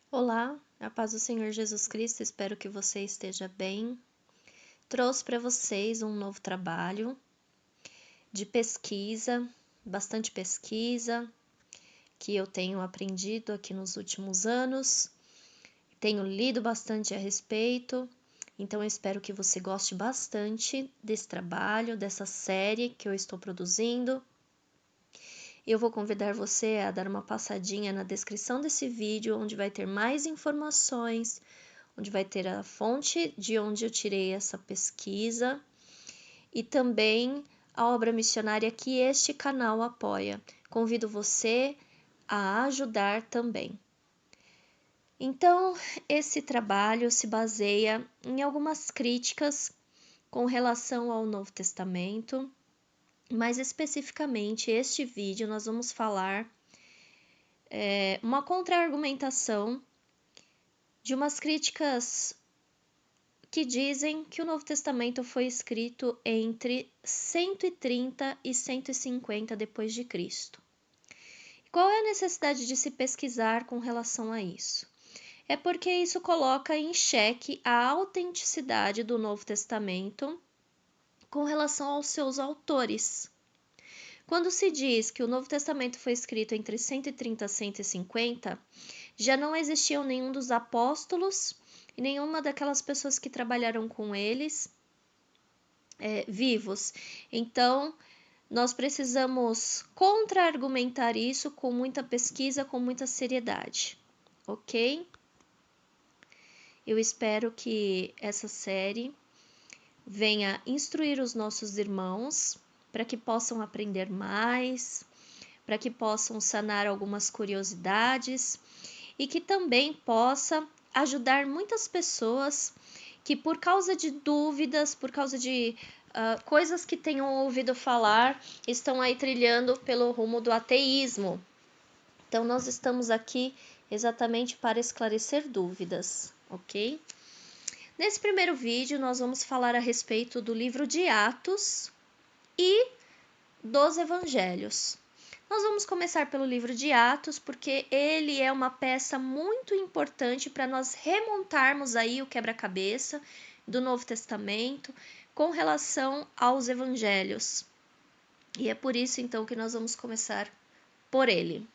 Olá, a paz do Senhor Jesus Cristo, espero que você esteja bem. Trouxe para vocês um novo trabalho de pesquisa, bastante pesquisa, que eu tenho aprendido aqui nos últimos anos, tenho lido bastante a respeito, então eu espero que você goste bastante desse trabalho, dessa série que eu estou produzindo. Eu vou convidar você a dar uma passadinha na descrição desse vídeo, onde vai ter mais informações, onde vai ter a fonte de onde eu tirei essa pesquisa e também a obra missionária que este canal apoia. Convido você a ajudar também. Então, esse trabalho se baseia em algumas críticas com relação ao Novo Testamento, mais especificamente este vídeo nós vamos falar uma contra-argumentação de umas críticas que dizem que o Novo Testamento foi escrito entre 130 e 150 depois de Cristo. Qual é a necessidade de se pesquisar com relação a isso? É porque isso coloca em xeque a autenticidade do Novo Testamento com relação aos seus autores. Quando se diz que o Novo Testamento foi escrito entre 130 e 150, já não existiam nenhum dos apóstolos e nenhuma daquelas pessoas que trabalharam com eles vivos. Então, nós precisamos contra-argumentar isso com muita pesquisa, com muita seriedade, ok? Eu espero que essa série venha instruir os nossos irmãos para que possam aprender mais, para que possam sanar algumas curiosidades e que também possa ajudar muitas pessoas que por causa de dúvidas, por causa de coisas que tenham ouvido falar, estão aí trilhando pelo rumo do ateísmo. Então, nós estamos aqui exatamente para esclarecer dúvidas, ok? Nesse primeiro vídeo, nós vamos falar a respeito do livro de Atos e dos Evangelhos. Nós vamos começar pelo livro de Atos, porque ele é uma peça muito importante para nós remontarmos aí o quebra-cabeça do Novo Testamento com relação aos Evangelhos. E é por isso, então, que nós vamos começar por ele.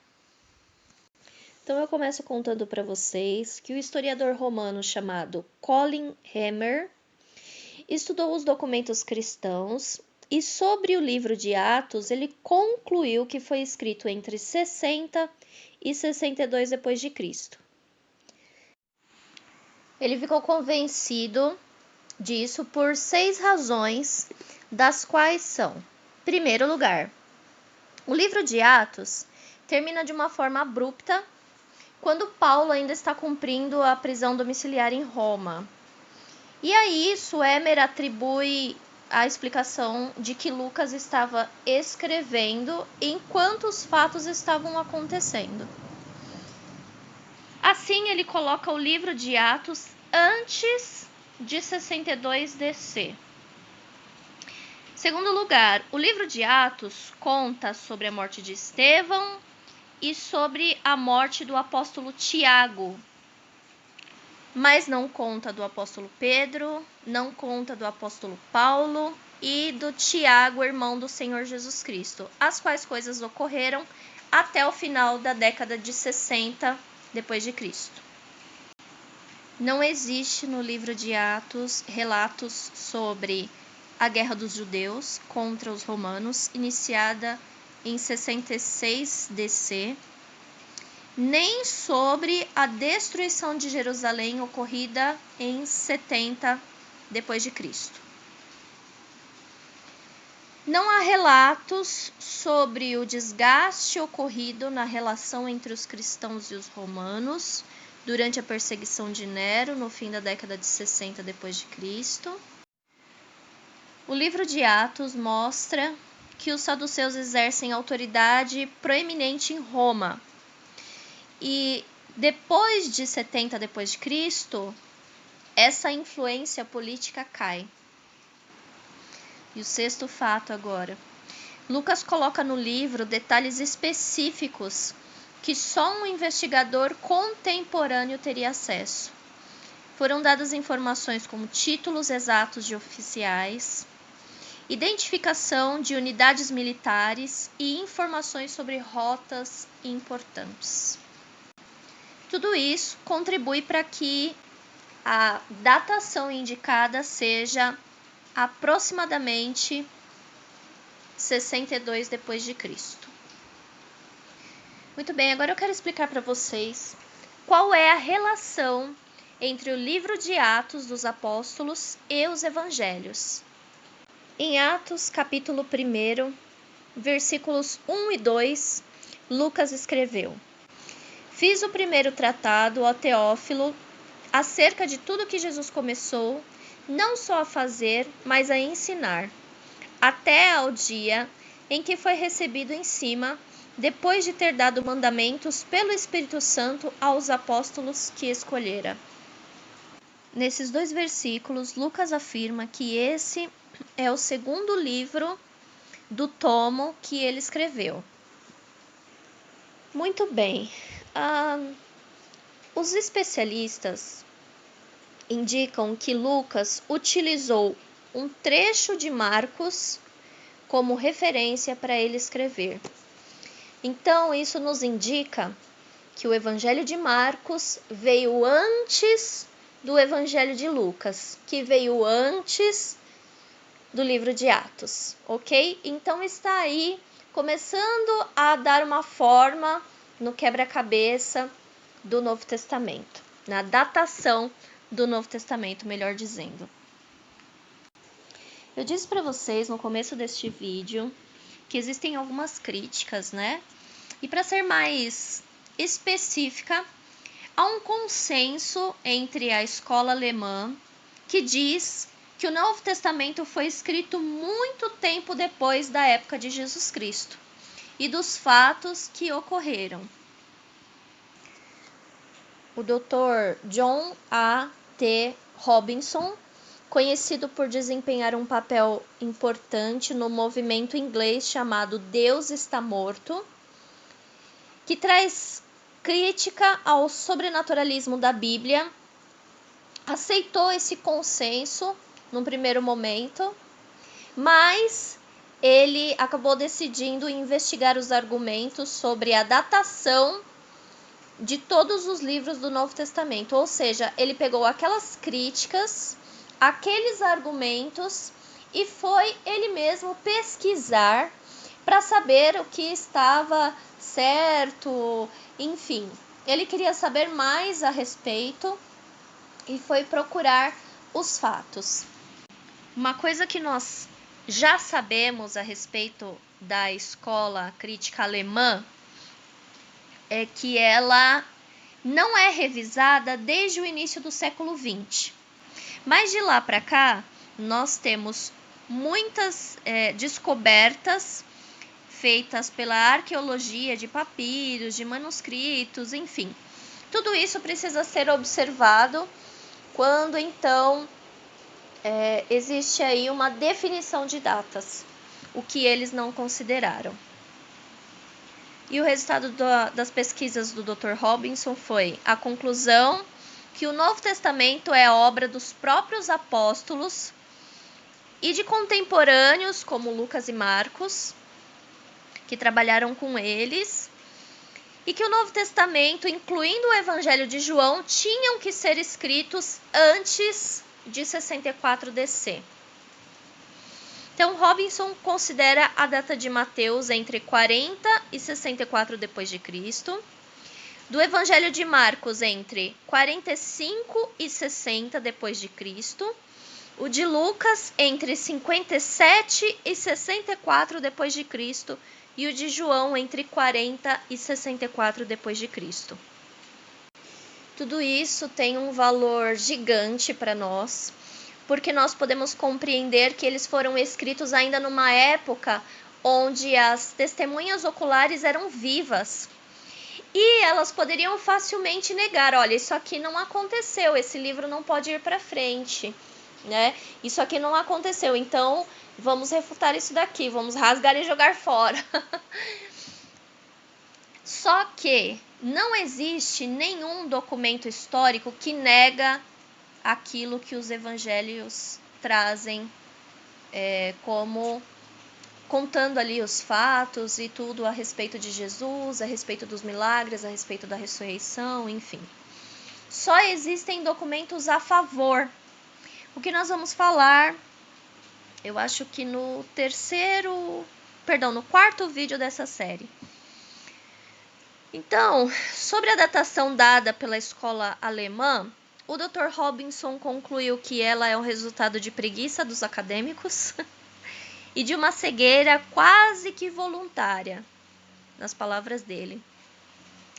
Então, eu começo contando para vocês que o historiador romano chamado Colin Hammer estudou os documentos cristãos e sobre o livro de Atos, ele concluiu que foi escrito entre 60 e 62 depois de Cristo. Ele ficou convencido disso por 6 razões, das quais são: primeiro lugar, o livro de Atos termina de uma forma abrupta quando Paulo ainda está cumprindo a prisão domiciliar em Roma. E a isso Hemer atribui a explicação de que Lucas estava escrevendo enquanto os fatos estavam acontecendo. Assim, ele coloca o livro de Atos antes de 62 DC. Segundo lugar, o livro de Atos conta sobre a morte de Estevão e sobre a morte do apóstolo Tiago, mas não conta do apóstolo Pedro, não conta do apóstolo Paulo e do Tiago, irmão do Senhor Jesus Cristo, as quais coisas ocorreram até o final da década de 60 depois de Cristo. Não existe no livro de Atos relatos sobre a guerra dos judeus contra os romanos, iniciada em 66 DC, nem sobre a destruição de Jerusalém ocorrida em 70 depois de Cristo. Não há relatos sobre o desgaste ocorrido na relação entre os cristãos e os romanos durante a perseguição de Nero no fim da década de 60 depois de Cristo. O livro de Atos mostra que os saduceus exercem autoridade proeminente em Roma. E depois de 70 depois de Cristo, essa influência política cai. E o sexto fato agora. Lucas coloca no livro detalhes específicos que só um investigador contemporâneo teria acesso. Foram dadas informações como títulos exatos de oficiais, identificação de unidades militares e informações sobre rotas importantes. Tudo isso contribui para que a datação indicada seja aproximadamente 62 depois de Cristo. Muito bem, agora eu quero explicar para vocês qual é a relação entre o livro de Atos dos Apóstolos e os Evangelhos. Em Atos, capítulo 1, versículos 1 e 2, Lucas escreveu: Fiz o primeiro tratado ao Teófilo acerca de tudo que Jesus começou, não só a fazer, mas a ensinar, até ao dia em que foi recebido em cima, depois de ter dado mandamentos pelo Espírito Santo aos apóstolos que escolhera. Nesses 2 versículos, Lucas afirma que esse é o segundo livro do tomo que ele escreveu. Muito bem. Os especialistas indicam que Lucas utilizou um trecho de Marcos como referência para ele escrever. Então, isso nos indica que o Evangelho de Marcos veio antes do Evangelho de Lucas, que veio antes do livro de Atos, ok? Então, está aí começando a dar uma forma no quebra-cabeça do Novo Testamento, na datação do Novo Testamento, melhor dizendo. Eu disse para vocês no começo deste vídeo que existem algumas críticas, né? E para ser mais específica, há um consenso entre a escola alemã que diz que o Novo Testamento foi escrito muito tempo depois da época de Jesus Cristo e dos fatos que ocorreram. O Dr. John A. T. Robinson, conhecido por desempenhar um papel importante no movimento inglês chamado Deus está morto, que traz crítica ao sobrenaturalismo da Bíblia, aceitou esse consenso num primeiro momento, mas ele acabou decidindo investigar os argumentos sobre a datação de todos os livros do Novo Testamento, ou seja, ele pegou aquelas críticas, aqueles argumentos e foi ele mesmo pesquisar para saber o que estava certo, enfim. Ele queria saber mais a respeito e foi procurar os fatos. Uma coisa que nós já sabemos a respeito da escola crítica alemã é que ela não é revisada desde o início do século XX. Mas de lá para cá, nós temos muitas descobertas feitas pela arqueologia de papiros, de manuscritos, enfim. Tudo isso precisa ser observado quando, então, existe aí uma definição de datas, o que eles não consideraram. E o resultado das pesquisas do Dr. Robinson foi a conclusão que o Novo Testamento é obra dos próprios apóstolos e de contemporâneos como Lucas e Marcos, que trabalharam com eles, e que o Novo Testamento, incluindo o Evangelho de João, tinham que ser escritos antes de 64 DC. Então, Robinson considera a data de Mateus entre 40 e 64 d.C., do Evangelho de Marcos entre 45 e 60 d.C., o de Lucas entre 57 e 64 d.C., e o de João entre 40 e 64 d.C. Tudo isso tem um valor gigante para nós, porque nós podemos compreender que eles foram escritos ainda numa época onde as testemunhas oculares eram vivas. E elas poderiam facilmente negar, olha, isso aqui não aconteceu, esse livro não pode ir para frente, né? Isso aqui não aconteceu, então vamos refutar isso daqui, vamos rasgar e jogar fora. Só que não existe nenhum documento histórico que nega aquilo que os evangelhos trazem como contando ali os fatos e tudo a respeito de Jesus, a respeito dos milagres, a respeito da ressurreição, enfim. Só existem documentos a favor. O que nós vamos falar, eu acho que no quarto vídeo dessa série. Então, sobre a datação dada pela escola alemã, o Dr. Robinson concluiu que ela é um resultado de preguiça dos acadêmicos e de uma cegueira quase que voluntária, nas palavras dele.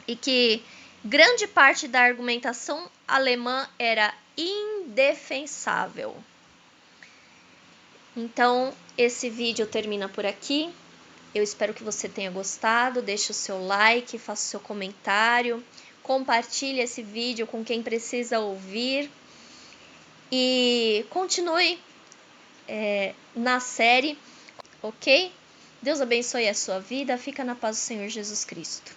E que grande parte da argumentação alemã era indefensável. Então, esse vídeo termina por aqui. Eu espero que você tenha gostado. Deixe o seu like, faça o seu comentário, compartilhe esse vídeo com quem precisa ouvir e continue na série, ok? Deus abençoe a sua vida. Fica na paz do Senhor Jesus Cristo.